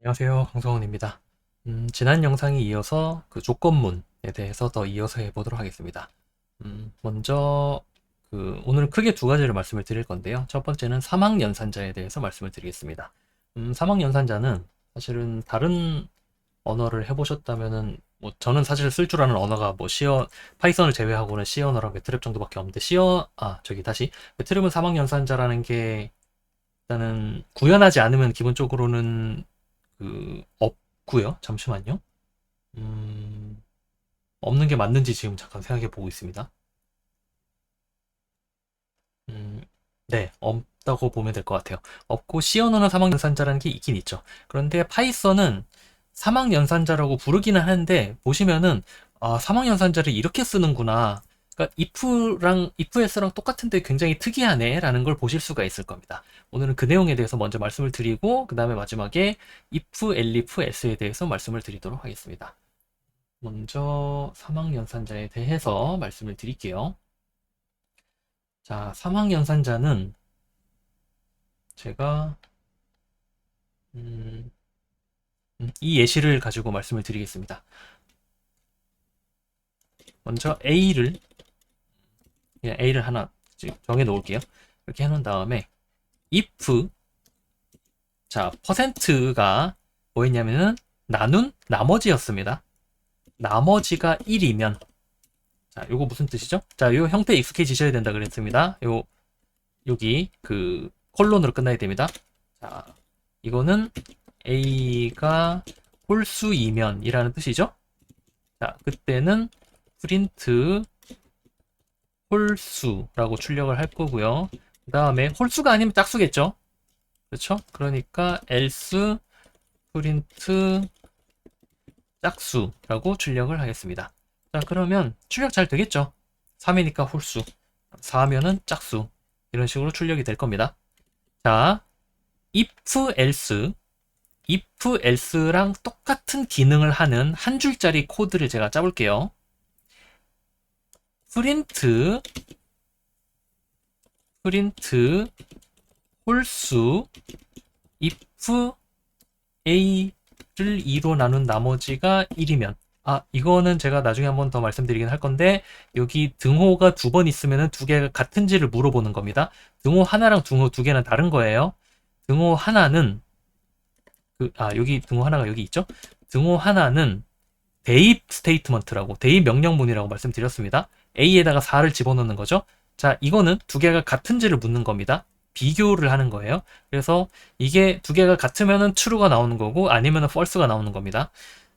안녕하세요. 강성원입니다. 지난 영상에 이어서 그 조건문에 대해서 더 이어서 해보도록 하겠습니다. 먼저 오늘은 크게 두 가지를 말씀을 드릴 건데요. 첫 번째는 사막연산자에 대해서 말씀을 드리겠습니다. 사막연산자는 사실은 다른 언어를 해보셨다면은 뭐 저는 사실 쓸 줄 아는 언어가 뭐 파이썬을 제외하고는 C 언어랑 매트랩 정도밖에 없는데 매트랩은 사막연산자라는 게 일단은 구현하지 않으면 기본적으로는 없고요. 잠시만요. 음, 없는 게 맞는지 지금 잠깐 생각해 보고 있습니다. 음, 네, 없다고 보면 될 것 같아요. 없고 C 언어는 사막연산자라는 게 있긴 있죠. 그런데 파이썬은 사막연산자라고 부르기는 하는데 보시면은 사막연산자를 이렇게 쓰는구나. 그러니까 if else랑 똑같은데 굉장히 특이하네라는 걸 보실 수가 있을 겁니다. 오늘은 그 내용에 대해서 먼저 말씀을 드리고 그 다음에 마지막에 if, elif, else에 대해서 말씀을 드리도록 하겠습니다. 먼저 사막연산자에 대해서 말씀을 드릴게요. 자, 사막연산자는 제가 음, 이 예시를 가지고 말씀을 드리겠습니다. 먼저 A를 하나 정해 놓을게요. 이렇게 해놓은 다음에 if 자 퍼센트가 뭐였냐면은 나눈 나머지였습니다. 나머지가 1이면 자 요거 무슨 뜻이죠? 자 요 형태에 익숙해지셔야 된다 그랬습니다. 요 여기 콜론으로 끝나야 됩니다. 자 이거는 A가 홀수이면 이라는 뜻이죠. 자 그때는 프린트 홀수라고 출력을 할 거고요. 그 다음에 홀수가 아니면 짝수겠죠. 그렇죠? 그러니까 else 프린트 짝수라고 출력을 하겠습니다. 자 그러면 출력 잘 되겠죠? 3이니까 홀수, 4면은 짝수 이런 식으로 출력이 될 겁니다. 자 if else랑 똑같은 기능을 하는 한 줄짜리 코드를 제가 짜볼게요. 프린트 홀수 if a를 2로 나눈 나머지가 1이면 이거는 제가 나중에 한번 더 말씀드리긴 할 건데 여기 등호가 두 번 있으면 두 개가 같은지를 물어보는 겁니다. 등호 하나랑 등호 두 개는 다른 거예요. 등호 하나는 여기 등호 하나가 여기 있죠? 등호 하나는 대입 스테이트먼트라고 대입 명령문이라고 말씀드렸습니다. A에다가 4를 집어넣는 거죠. 자, 이거는 두 개가 같은지를 묻는 겁니다. 비교를 하는 거예요. 그래서 이게 두 개가 같으면은 true가 나오는 거고 아니면은 false가 나오는 겁니다.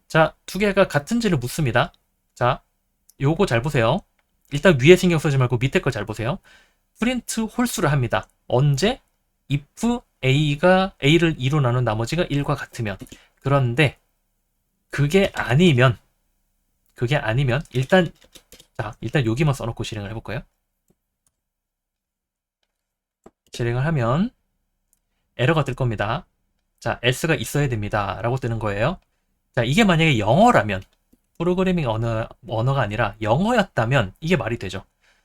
자, 두 개가 같은지를 묻습니다. 자, 요거 잘 보세요. 일단 위에 신경 쓰지 말고 밑에 걸 잘 보세요. 프린트 홀수를 합니다. 언제? if a를 2로 나눈 나머지가 1과 같으면. 그런데 그게 아니면 일단 여기만 써놓고 실행을 해볼까요? 실행을 하면 에러가 뜰 겁니다. 자, else가 있어야 됩니다. 라고 뜨는 거예요. 자, 이게 만약에 영어라면, 프로그래밍 언어가 아니라 영어였다면 이게 말이 되죠.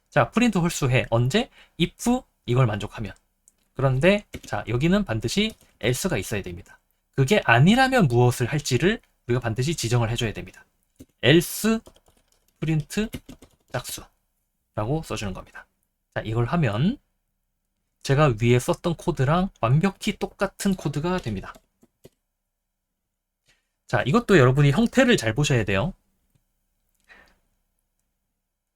자, 프린트 홀수해. 언제? if 이걸 만족하면. 그런데, 자, 여기는 반드시 else가 있어야 됩니다. 그게 아니라면 무엇을 할지를 우리가 반드시 지정을 해줘야 됩니다. else 프린트 짝수라고 써주는 겁니다. 자, 이걸 하면 제가 위에 썼던 코드랑 완벽히 똑같은 코드가 됩니다. 자, 이것도 여러분이 형태를 잘 보셔야 돼요.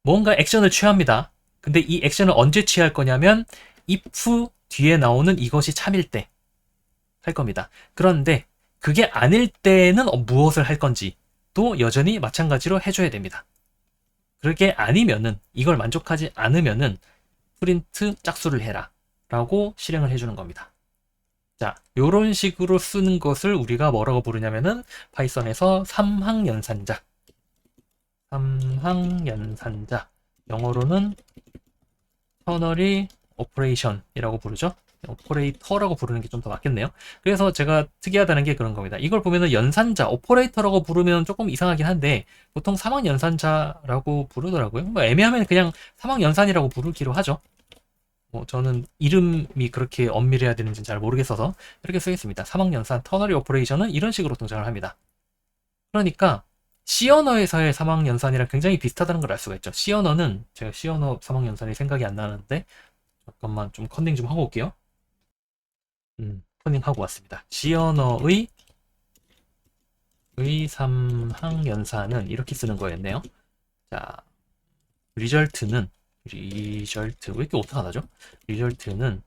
뭔가 액션을 취합니다. 근데 이 액션을 언제 취할 거냐면 if 뒤에 나오는 이것이 참일 때 할 겁니다. 그런데 그게 아닐 때는 무엇을 할 건지 또 여전히 마찬가지로 해줘야 됩니다. 그게 아니면은 이걸 만족하지 않으면은 프린트 짝수를 해라 라고 실행을 해주는 겁니다. 자, 요런 식으로 쓰는 것을 우리가 뭐라고 부르냐면은 파이썬에서 삼항연산자 영어로는 터너리 오퍼레이션이라고 부르죠. 오퍼레이터라고 부르는 게 좀 더 맞겠네요. 그래서 제가 특이하다는 게 그런 겁니다. 이걸 보면은 연산자, 오퍼레이터라고 부르면 조금 이상하긴 한데 보통 사막연산자라고 부르더라고요. 뭐 애매하면 그냥 사막연산이라고 부르기로 하죠. 뭐 저는 이름이 그렇게 엄밀해야 되는지는 잘 모르겠어서 이렇게 쓰겠습니다. 사막연산 터너리 오퍼레이션은 이런 식으로 동작을 합니다. 그러니까 C 언어에서의 사막연산이랑 굉장히 비슷하다는 걸 알 수가 있죠. C 언어는 제가 C 언어 사막연산이 생각이 안 나는데 잠깐만 좀 컨닝 좀 하고 올게요. 컨닝 하고 왔습니다. C 언어의 사막연산은 이렇게 쓰는 거였네요. 자, 리절트 왜 이렇게 오타나죠? 리절트는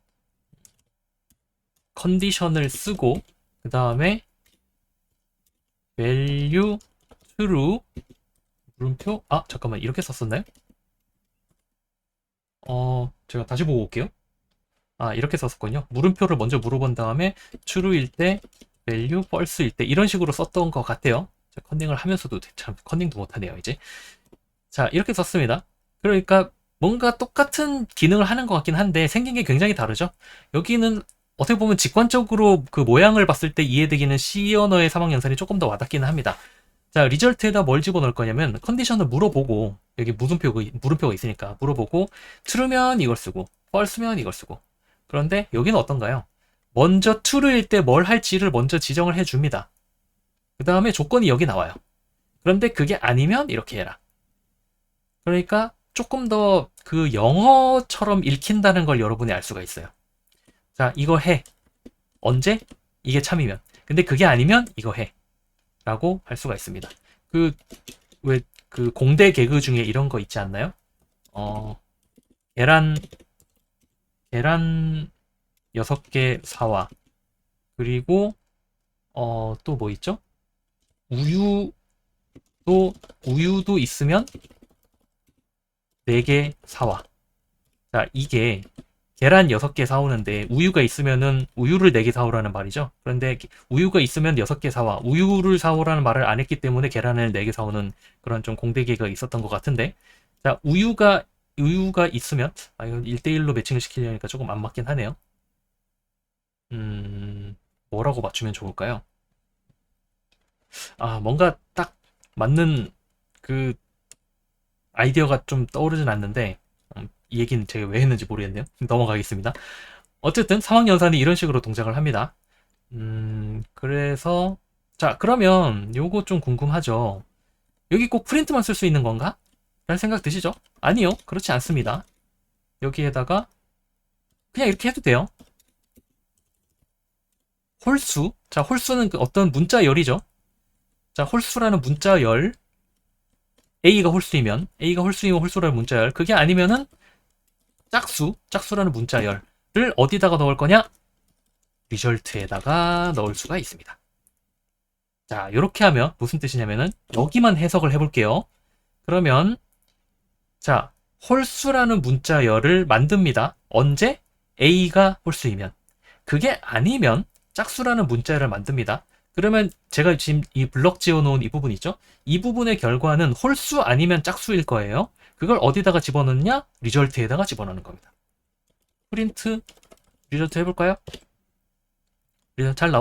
컨디션을 쓰고 그 다음에 value true 물음표 잠깐만 이렇게 썼었나요? 제가 다시 보고 올게요. 이렇게 썼었군요. 물음표를 먼저 물어본 다음에 true일 때 value false일 때 이런 식으로 썼던 것 같아요. 컨닝을 하면서도 참 컨닝도 못하네요 이제. 자, 이렇게 썼습니다. 그러니까 뭔가 똑같은 기능을 하는 것 같긴 한데 생긴 게 굉장히 다르죠. 여기는 어떻게 보면 직관적으로 그 모양을 봤을 때 이해되기는 C 언어의 사막 연산이 조금 더 와닿기는 합니다. 자, 리절트에다 뭘 집어넣을 거냐면 컨디션을 물어보고 여기 물음표가 있으니까 물어보고 true면 이걸 쓰고 false면 이걸 쓰고. 그런데 여기는 어떤가요? 먼저 true일 때 뭘 할지를 먼저 지정을 해줍니다. 그 다음에 조건이 여기 나와요. 그런데 그게 아니면 이렇게 해라. 그러니까 조금 더 그 영어처럼 읽힌다는 걸 여러분이 알 수가 있어요. 자, 이거 해. 언제? 이게 참이면. 근데 그게 아니면 이거 해. 라고 할 수가 있습니다. 왜, 공대 개그 중에 이런 거 있지 않나요? 계란 6개 사와. 그리고, 또 뭐 있죠? 우유도 있으면 4개 사와. 자, 이게 계란 6개 사오는데 우유가 있으면은 우유를 4개 사오라는 말이죠. 그런데 우유가 있으면 6개 사와. 우유를 사오라는 말을 안 했기 때문에 계란을 4개 사오는 그런 좀 공대계가 있었던 것 같은데. 자, 우유가 있으면 이건 1대1로 매칭을 시키려니까 조금 안 맞긴 하네요. 뭐라고 맞추면 좋을까요? 뭔가 딱 맞는 그 아이디어가 좀 떠오르진 않는데 이 얘기는 제가 왜 했는지 모르겠네요. 넘어가겠습니다. 어쨌든 사막연산이 이런 식으로 동작을 합니다. 그래서 자, 그러면 요거 좀 궁금하죠. 여기 꼭 프린트만 쓸 수 있는 건가? 라는 생각 드시죠? 아니요, 그렇지 않습니다. 여기에다가 그냥 이렇게 해도 돼요. 홀수. 자, 홀수는 그 어떤 문자열이죠. 자, 홀수라는 문자열. A가 홀수이면 홀수라는 문자열. 그게 아니면은 짝수라는 문자열을 어디다가 넣을 거냐? 리절트에다가 넣을 수가 있습니다. 자, 이렇게 하면 무슨 뜻이냐면은 여기만 해석을 해볼게요. 그러면 자, 홀수라는 문자열을 만듭니다. 언제? A가 홀수이면. 그게 아니면 짝수라는 문자열을 만듭니다. 그러면 제가 지금 이 블럭 지어놓은 이 부분 있죠? 이 부분의 결과는 홀수 아니면 짝수일 거예요. 그걸 어디다가 집어넣느냐? 리절트에다가 집어넣는 겁니다. 프린트 리절트 해볼까요? 리절트 잘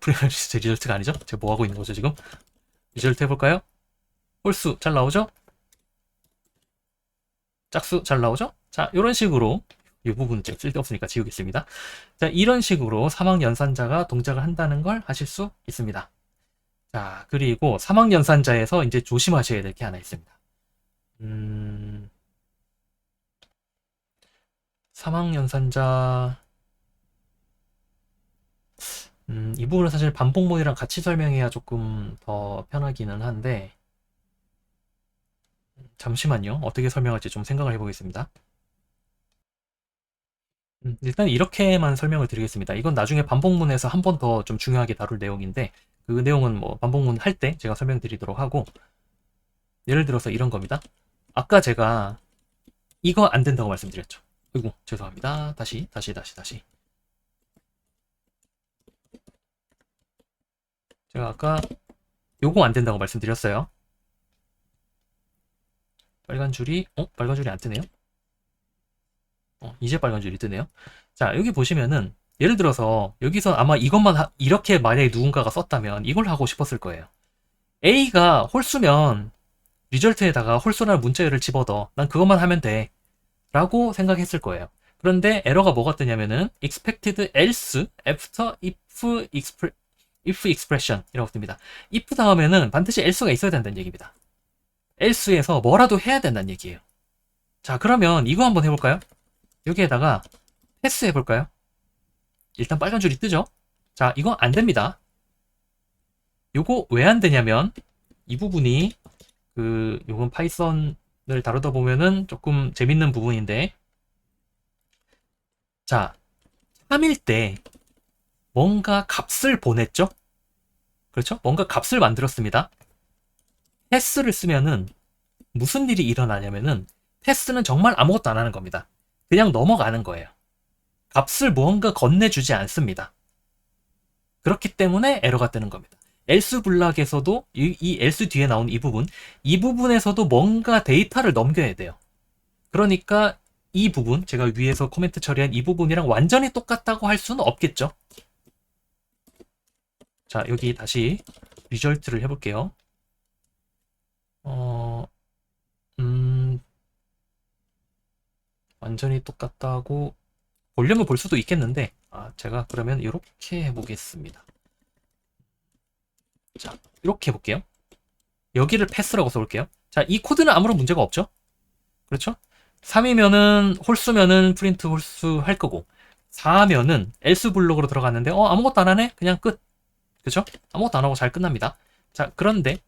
프린트 리절트가 아니죠? 제가 뭐 하고 있는 거죠 지금? 리절트 해볼까요? 홀수 잘 나오죠? 짝수 잘 나오죠? 자, 이런 식으로 이 부분은 제가 쓸데없으니까 지우겠습니다. 자, 이런 식으로 사막연산자가 동작을 한다는 걸 하실 수 있습니다. 자, 그리고 사막연산자에서 이제 조심하셔야 될 게 하나 있습니다. 사막연산자 이 부분은 사실 반복문이랑 같이 설명해야 조금 더 편하기는 한데 잠시만요. 어떻게 설명할지 좀 생각을 해보겠습니다. 일단 이렇게만 설명을 드리겠습니다. 이건 나중에 반복문에서 한 번 더 좀 중요하게 다룰 내용인데 그 내용은 뭐 반복문 할 때 제가 설명드리도록 하고 예를 들어서 이런 겁니다. 아까 제가 이거 안 된다고 말씀드렸죠. 아이고 죄송합니다. 다시 제가 아까 요거 안 된다고 말씀드렸어요. 빨간 줄이 안 뜨네요. 이제 빨간 줄이 뜨네요. 자, 여기 보시면은 예를 들어서 여기서 아마 이것만 이렇게 만약에 누군가가 썼다면 이걸 하고 싶었을 거예요. A가 홀수면 리절트에다가 홀수라는 문자열을 집어넣어. 난 그것만 하면 돼. 라고 생각했을 거예요. 그런데 에러가 뭐가 뜨냐면은 expected else after if expression 이라고 뜹니다. if 다음에는 반드시 else가 있어야 된다는 얘기입니다. else에서 뭐라도 해야 된다는 얘기예요. 자, 그러면 이거 한번 해볼까요? 여기에다가 패스 해볼까요? 일단 빨간 줄이 뜨죠? 자, 이거 안 됩니다. 요거 왜 안 되냐면 이 부분이 요건 파이썬을 다루다 보면은 조금 재밌는 부분인데, 자, 3일 때 뭔가 값을 보냈죠? 그렇죠? 뭔가 값을 만들었습니다. 패스를 쓰면은 무슨 일이 일어나냐면은 패스는 정말 아무것도 안 하는 겁니다. 그냥 넘어가는 거예요. 값을 무언가 건네주지 않습니다. 그렇기 때문에 에러가 뜨는 겁니다. else 블락에서도 이 else 뒤에 나온 이 부분에서도 뭔가 데이터를 넘겨야 돼요. 그러니까 이 부분, 제가 위에서 코멘트 처리한 이 부분이랑 완전히 똑같다고 할 수는 없겠죠. 자, 여기 다시 리절트를 해볼게요. 완전히 똑같다고 보려면 볼 수도 있겠는데, 제가 그러면 이렇게 해보겠습니다. 자, 이렇게 해볼게요. 여기를 패스라고 써볼게요. 자, 이 코드는 아무런 문제가 없죠? 그렇죠? 3이면은 홀수면은 프린트 홀수 할 거고, 4면은 else 블록으로 들어갔는데 아무것도 안 하네? 그냥 끝. 그렇죠? 아무것도 안 하고 잘 끝납니다. 자, 그런데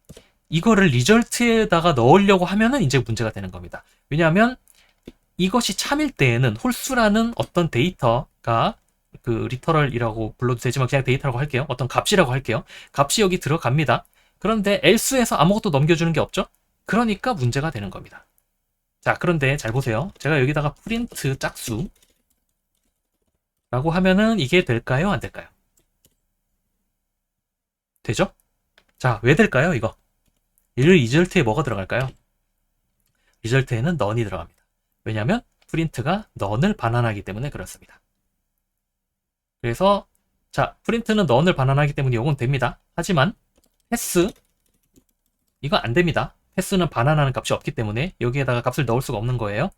이거를 리절트에다가 넣으려고 하면은 이제 문제가 되는 겁니다. 왜냐하면 이것이 참일 때에는 홀수라는 어떤 데이터가 리터럴이라고 불러도 되지만 그냥 데이터라고 할게요. 어떤 값이라고 할게요. 값이 여기 들어갑니다. 그런데 else에서 아무것도 넘겨주는 게 없죠? 그러니까 문제가 되는 겁니다. 자, 그런데 잘 보세요. 제가 여기다가 프린트 짝수 라고 하면은 이게 될까요? 안 될까요? 되죠? 자, 왜 될까요? 이거. 이 리절트에 뭐가 들어갈까요? 리절트에는 none이 들어갑니다. 왜냐하면 프린트가 none을 반환하기 때문에 그렇습니다. 그래서 자, 프린트는 none을 반환하기 때문에 이건 됩니다. 하지만 패스 이거 안 됩니다. 패스는 반환하는 값이 없기 때문에 여기에다가 값을 넣을 수가 없는 거예요.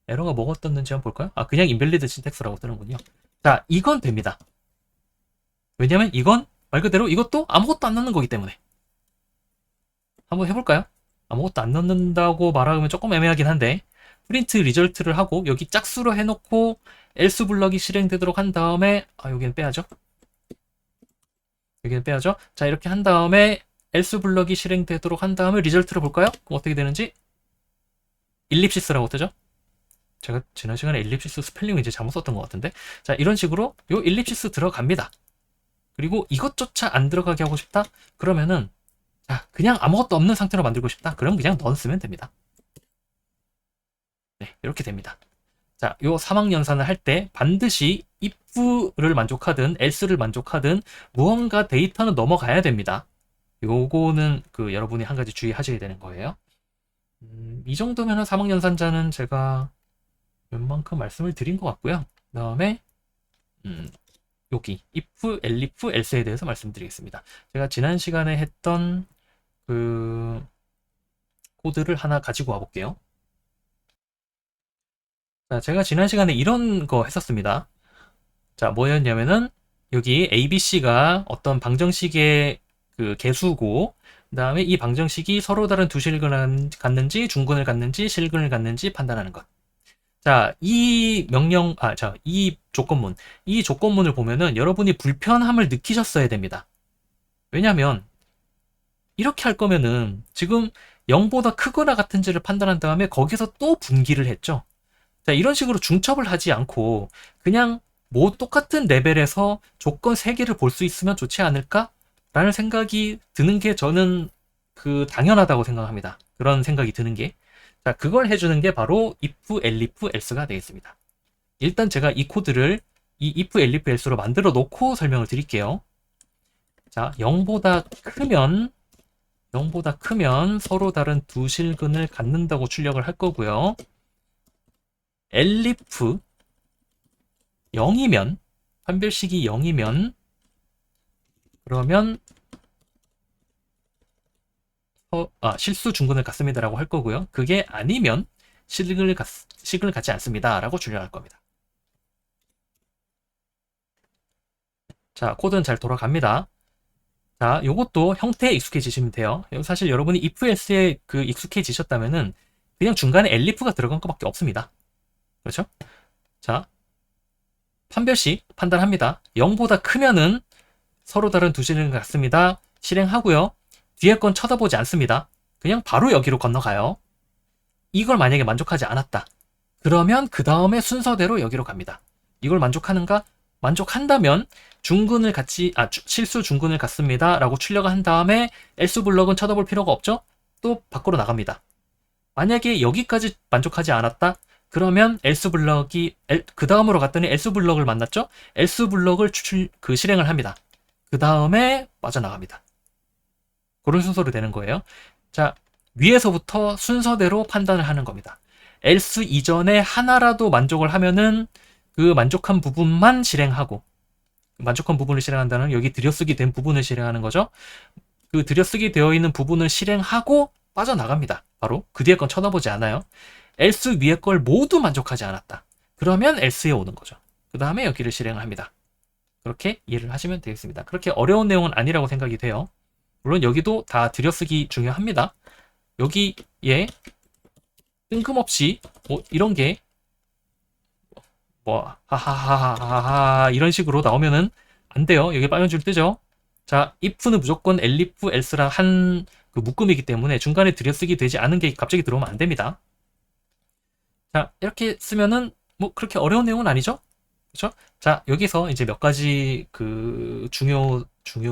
에러가 뭐가 떴는지 한번 볼까요? 그냥 invalid syntax라고 뜨는군요. 자, 이건 됩니다. 왜냐면 이건 말 그대로 이것도 아무것도 안 넣는 거기 때문에. 한번 해볼까요? 아무것도 안 넣는다고 말하면 조금 애매하긴 한데, 프린트 리절트를 하고 여기 짝수로 해놓고 else 블럭이 실행되도록 한 다음에 여기는 빼야죠. 여기는 빼야죠. 자, 이렇게 한 다음에 else 블럭이 실행되도록 한 다음에 리절트를 볼까요? 그럼 어떻게 되는지 일립시스라고 뜨죠. 제가 지난 시간에 일립시스 스펠링을 이제 잘못 썼던 것 같은데, 자, 이런 식으로 요 일립시스 들어갑니다. 그리고 이것조차 안 들어가게 하고 싶다? 그러면은 자, 그냥 아무것도 없는 상태로 만들고 싶다? 그럼 그냥 none 쓰면 됩니다. 네, 이렇게 됩니다. 자, 요 사막연산을 할 때 반드시 if를 만족하든 else를 만족하든 무언가 데이터는 넘어가야 됩니다. 요거는 여러분이 한 가지 주의하셔야 되는 거예요. 이 정도면은 사막연산자는 제가 웬만큼 말씀을 드린 것 같고요. 그 다음에 여기 if, elif, else에 대해서 말씀드리겠습니다. 제가 지난 시간에 했던 코드를 하나 가지고 와볼게요. 자, 제가 지난 시간에 이런 거 했었습니다. 자, 뭐였냐면은 여기 ABC가 어떤 방정식의 개수고, 그 다음에 이 방정식이 서로 다른 두 실근을 갖는지 중근을 갖는지 실근을 갖는지 판단하는 것. 자, 이 조건문을 보면은 여러분이 불편함을 느끼셨어야 됩니다. 왜냐면 이렇게 할 거면은 지금 0보다 크거나 같은지를 판단한 다음에 거기서 또 분기를 했죠. 자, 이런 식으로 중첩을 하지 않고 그냥 똑같은 레벨에서 조건 3개를 볼 수 있으면 좋지 않을까? 라는 생각이 드는 게 저는 당연하다고 생각합니다. 그런 생각이 드는 게. 자, 그걸 해주는 게 바로 if, elif, else가 되겠습니다. 일단 제가 이 코드를 이 if, elif, else로 만들어 놓고 설명을 드릴게요. 자, 0보다 크면 서로 다른 두 실근을 갖는다고 출력을 할 거고요. elif 0이면, 판별식이 0이면 그러면 실수 중근을 갖습니다라고 할 거고요. 그게 아니면 식을 갖지 않습니다. 라고 출력할 겁니다. 자, 코드는 잘 돌아갑니다. 자, 요것도 형태에 익숙해지시면 돼요. 사실 여러분이 if else에 그 익숙해지셨다면은 그냥 중간에 elif가 들어간 것밖에 없습니다. 그렇죠? 자, 판별식 판단합니다. 0보다 크면은 서로 다른 두 실행을 갖습니다. 실행하고요. 뒤에 건 쳐다보지 않습니다. 그냥 바로 여기로 건너가요. 이걸 만약에 만족하지 않았다. 그러면 그 다음에 순서대로 여기로 갑니다. 이걸 만족하는가? 만족한다면 중근을 실수 중근을 갖습니다. 라고 출력을 한 다음에 else 블럭은 쳐다볼 필요가 없죠? 또 밖으로 나갑니다. 만약에 여기까지 만족하지 않았다? 그러면 else 블럭이 그 다음으로 갔더니 else 블럭을 만났죠? else 블럭을 실행을 합니다. 그 다음에 빠져나갑니다. 그런 순서로 되는 거예요. 자, 위에서부터 순서대로 판단을 하는 겁니다. else 이전에 하나라도 만족을 하면은 그 만족한 부분만 실행하고, 만족한 부분을 실행한다는 여기 들여쓰기 된 부분을 실행하는 거죠. 그 들여쓰기 되어 있는 부분을 실행하고 빠져나갑니다. 바로 그 뒤에 건 쳐다보지 않아요. else 위에 걸 모두 만족하지 않았다. 그러면 else에 오는 거죠. 그 다음에 여기를 실행을 합니다. 그렇게 이해를 하시면 되겠습니다. 그렇게 어려운 내용은 아니라고 생각이 돼요. 물론 여기도 다 들여쓰기 중요합니다. 여기에 뜬금없이 이런 게 하하하하하 이런 식으로 나오면은 안 돼요. 여기 빨간 줄 뜨죠. 자, if는 무조건 elif, else랑 한 그 묶음이기 때문에 중간에 들여쓰기 되지 않은 게 갑자기 들어오면 안 됩니다. 자, 이렇게 쓰면은 뭐 그렇게 어려운 내용은 아니죠? 그렇죠? 자, 여기서 이제 몇 가지 그 중요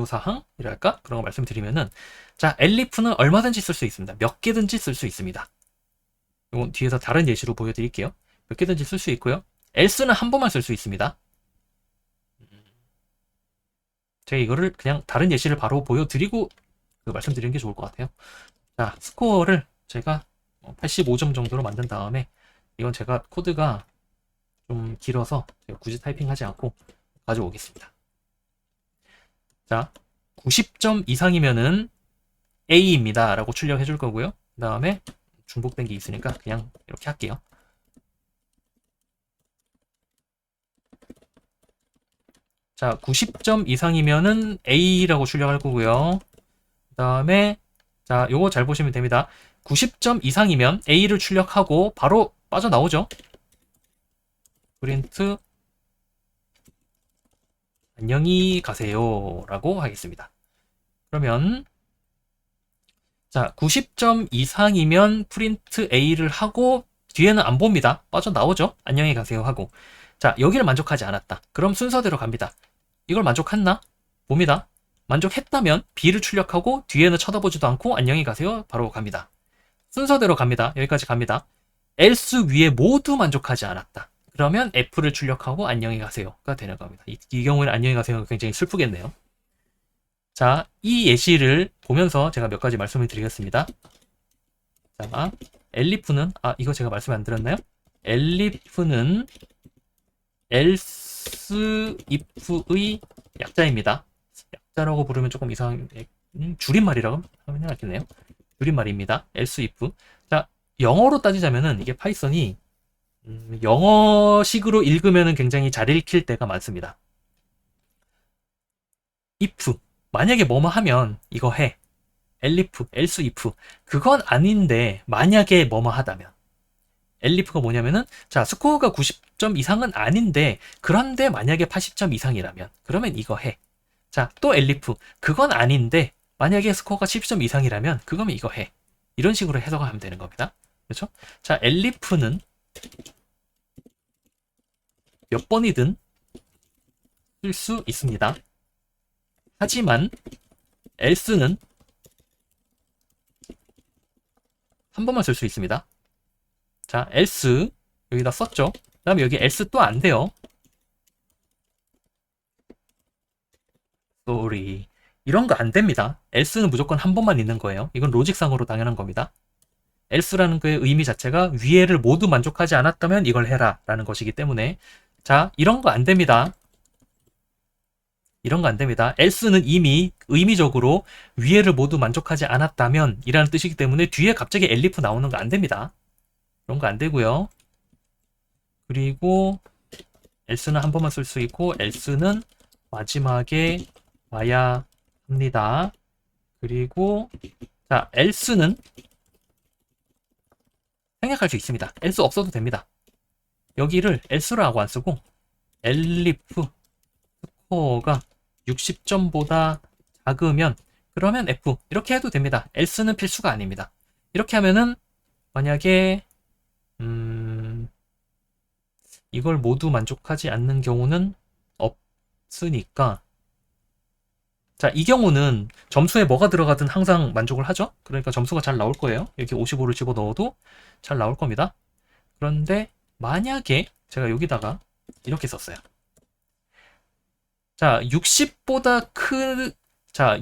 사항이랄까? 그런 거 말씀드리면은, 자, elif는 얼마든지 쓸 수 있습니다. 몇 개든지 쓸 수 있습니다. 이건 뒤에서 다른 예시로 보여드릴게요. 몇 개든지 쓸 수 있고요. else는 한 번만 쓸 수 있습니다. 제가 이거를 그냥 다른 예시를 바로 보여드리고 말씀드리는 게 좋을 것 같아요. 자, 스코어를 제가 85점 정도로 만든 다음에, 이건 제가 코드가 좀 길어서 제가 굳이 타이핑하지 않고 가져오겠습니다. 자, 90점 이상이면은 A입니다 라고 출력해 줄 거고요. 그 다음에 중복된 게 있으니까 그냥 이렇게 할게요. 자, 90점 이상이면은 A라고 출력할 거고요. 그 다음에, 자, 요거 잘 보시면 됩니다. 90점 이상이면 A를 출력하고 바로 빠져나오죠. 프린트 안녕히 가세요 라고 하겠습니다. 그러면, 자, 90점 이상이면 프린트 A를 하고 뒤에는 안 봅니다. 빠져나오죠. 안녕히 가세요 하고. 자, 여기를 만족하지 않았다. 그럼 순서대로 갑니다. 이걸 만족했나? 봅니다. 만족했다면 B를 출력하고 뒤에는 쳐다보지도 않고 안녕히 가세요 바로 갑니다. 순서대로 갑니다. 여기까지 갑니다. else 위에 모두 만족하지 않았다. 그러면 F를 출력하고 안녕히 가세요가 되는 겁니다. 이 경우에는 안녕히 가세요가 굉장히 슬프겠네요. 자, 이 예시를 보면서 제가 몇 가지 말씀을 드리겠습니다. 자, elif는, 이거 제가 말씀 안 드렸나요? elif는 else if의 약자입니다. 약자라고 부르면 조금 줄임말이라고 하면 알겠네요. 줄임말입니다. else if. 자, 영어로 따지자면은 이게 파이썬이 영어식으로 읽으면은 굉장히 잘 읽힐 때가 많습니다. if. 만약에 뭐뭐 하면 이거 해. elif, else if. 그건 아닌데 만약에 뭐뭐 하다면. elif가 뭐냐면은, 자, 스코어가 90점 이상은 아닌데 그런데 만약에 80점 이상이라면 그러면 이거 해. 자, 또 elif. 그건 아닌데 만약에 스코어가 70점 이상이라면 그거면 이거 해. 이런 식으로 해석을 하면 되는 겁니다. 그렇죠? 자, elif는 몇 번이든 쓸 수 있습니다. 하지만 else는 한 번만 쓸 수 있습니다. 자, else 여기다 썼죠. 그 다음에 여기 else 또 안 돼요. sorry. 이런 거 안 됩니다. else는 무조건 한 번만 있는 거예요. 이건 로직상으로 당연한 겁니다. else라는 거의 의미 자체가 위에를 모두 만족하지 않았다면 이걸 해라 라는 것이기 때문에, 자, 이런 거 안 됩니다. 이런 거 안 됩니다. else는 이미 의미적으로 위에를 모두 만족하지 않았다면 이라는 뜻이기 때문에 뒤에 갑자기 elif 나오는 거 안 됩니다. 그런 거 안 되고요. 그리고 else는 한 번만 쓸 수 있고 else는 마지막에 와야 합니다. 그리고 자, else는 생략할 수 있습니다. else 없어도 됩니다. 여기를 else라고 안 쓰고 elif 스코어가 60점보다 작으면 그러면 F 이렇게 해도 됩니다. else는 필수가 아닙니다. 이렇게 하면은 만약에 이걸 모두 만족하지 않는 경우는 없으니까 자, 이 경우는 점수에 뭐가 들어가든 항상 만족을 하죠. 그러니까 점수가 잘 나올 거예요. 이렇게 55를 집어넣어도 잘 나올 겁니다. 그런데 만약에 제가 여기다가 이렇게 썼어요. 자, 60보다 자,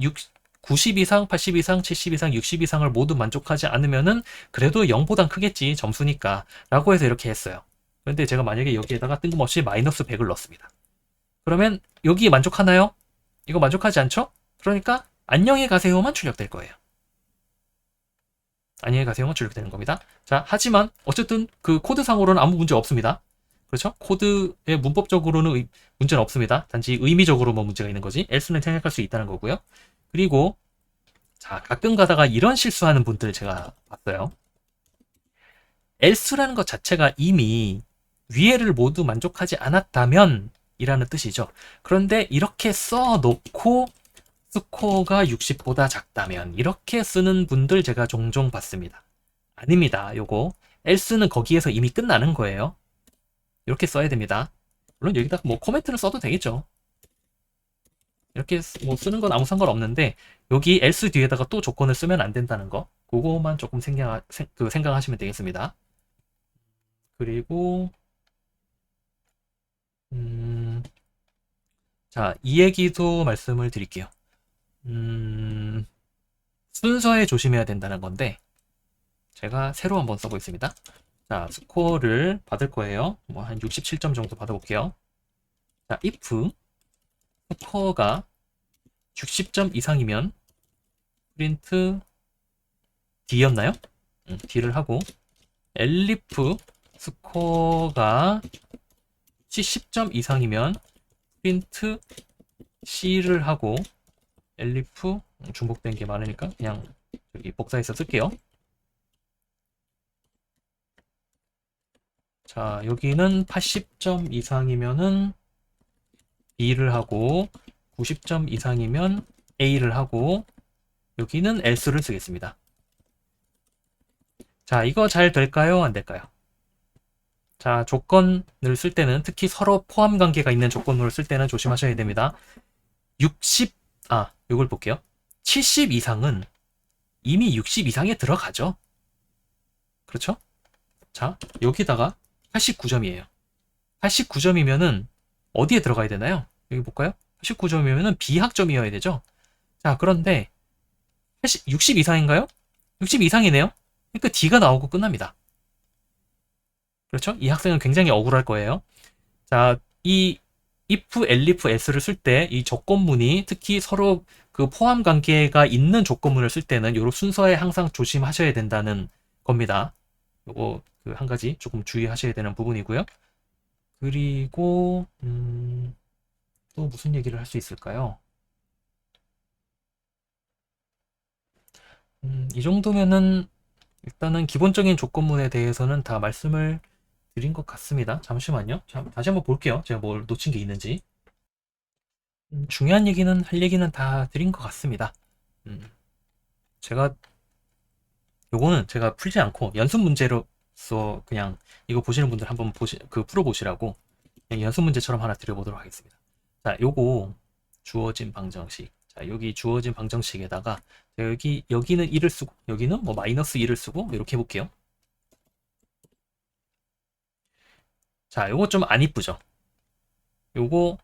90 이상, 80 이상, 70 이상, 60 이상을 모두 만족하지 않으면은 그래도 0보단 크겠지, 점수니까. 라고 해서 이렇게 했어요. 그런데 제가 만약에 여기에다가 뜬금없이 마이너스 100을 넣었습니다. 그러면 여기 만족하나요? 이거 만족하지 않죠? 그러니까 안녕히 가세요만 출력될 거예요. 안녕히 가세요만 출력되는 겁니다. 자, 하지만 어쨌든 그 코드상으로는 아무 문제 없습니다. 그렇죠? 코드의 문법적으로는 문제는 없습니다. 단지 의미적으로만 문제가 있는 거지. else는 생략할 수 있다는 거고요. 그리고 자, 가끔 가다가 이런 실수하는 분들 제가 봤어요. else라는 것 자체가 이미 위에를 모두 만족하지 않았다면 이라는 뜻이죠. 그런데 이렇게 써놓고 스코어가 60보다 작다면 이렇게 쓰는 분들 제가 종종 봤습니다. 아닙니다. 요거 else는 거기에서 이미 끝나는 거예요. 이렇게 써야 됩니다. 물론 여기다가 뭐 코멘트를 써도 되겠죠. 이렇게 뭐 쓰는 건 아무 상관없는데 여기 else 뒤에다가 또 조건을 쓰면 안 된다는 거 그거만 조금 생각하시면 되겠습니다. 그리고 자, 이 얘기도 말씀을 드릴게요. 순서에 조심해야 된다는 건데 제가 새로 한번 써보겠습니다. 자, 스코어를 받을 거예요. 뭐 한 67점 정도 받아볼게요. 자, if 스코어가 60점 이상이면 프린트 D였나요? D를 하고 elif 스코어가 70점 이상이면 프린트 C를 하고 elif 중복된 게 많으니까 그냥 여기 복사해서 쓸게요. 자, 여기는 80점 이상이면은 B를 하고 90점 이상이면 A를 하고 여기는 else를 쓰겠습니다. 자, 이거 잘 될까요? 안 될까요? 자, 조건을 쓸 때는 특히 서로 포함 관계가 있는 조건으로 쓸 때는 조심하셔야 됩니다. 이걸 볼게요. 70 이상은 이미 60 이상에 들어가죠. 그렇죠? 자, 여기다가 89점이에요. 89점이면은 어디에 들어가야 되나요? 여기 볼까요? 89점이면은 비학점이어야 되죠. 자, 그런데 60 이상인가요? 60 이상이네요. 그러니까 D가 나오고 끝납니다. 그렇죠? 이 학생은 굉장히 억울할 거예요. 자, 이 if, elif, else를 쓸 때 이 조건문이 특히 서로 그 포함 관계가 있는 조건문을 쓸 때는 요런 순서에 항상 조심하셔야 된다는 겁니다. 요거 그 한 가지 조금 주의하셔야 되는 부분이고요. 그리고 또 무슨 얘기를 할 수 있을까요? 이 정도면은 일단은 기본적인 조건문에 대해서는 다 말씀을 드린 것 같습니다. 잠시만요. 다시 한번 볼게요. 제가 뭘 놓친 게 있는지. 중요한 얘기는 할 얘기는 다 드린 것 같습니다. 요거는 제가 풀지 않고 연습 문제로서 그냥 이거 보시는 분들 한번 풀어보시라고 그냥 연습 문제처럼 하나 드려보도록 하겠습니다. 자, 요거 주어진 방정식. 자, 여기 주어진 방정식에다가 여기는 1을 쓰고 여기는 뭐 마이너스 1을 쓰고 이렇게 해볼게요. 자, 요거 좀 안 이쁘죠? 요거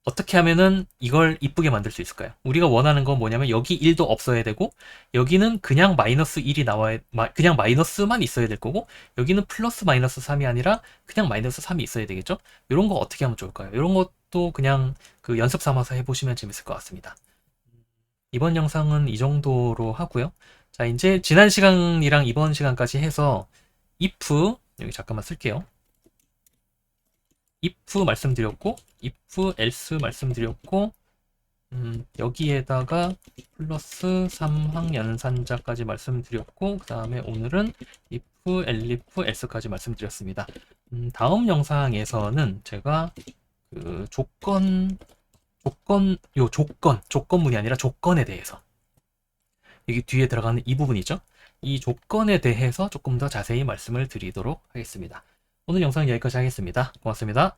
어떻게 하면은 이걸 이쁘게 만들 수 있을까요? 우리가 원하는 건 뭐냐면 여기 1도 없어야 되고 여기는 그냥 마이너스 1이 그냥 마이너스만 있어야 될 거고 여기는 플러스 마이너스 3이 아니라 그냥 마이너스 3이 있어야 되겠죠? 이런 거 어떻게 하면 좋을까요? 이런 것도 그냥 그 연습 삼아서 해보시면 재밌을 것 같습니다. 이번 영상은 이 정도로 하고요. 자, 이제 지난 시간이랑 이번 시간까지 해서 if 여기 잠깐만 쓸게요. if 말씀드렸고 if else 말씀드렸고 여기에다가 플러스 3항연산자까지 말씀드렸고 그 다음에 오늘은 if, elif, else까지 말씀드렸습니다. 다음 영상에서는 제가 그 조건문이 아니라 조건에 대해서 여기 뒤에 들어가는 이 부분이죠. 이 조건에 대해서 조금 더 자세히 말씀을 드리도록 하겠습니다. 오늘 영상 여기까지 하겠습니다. 고맙습니다.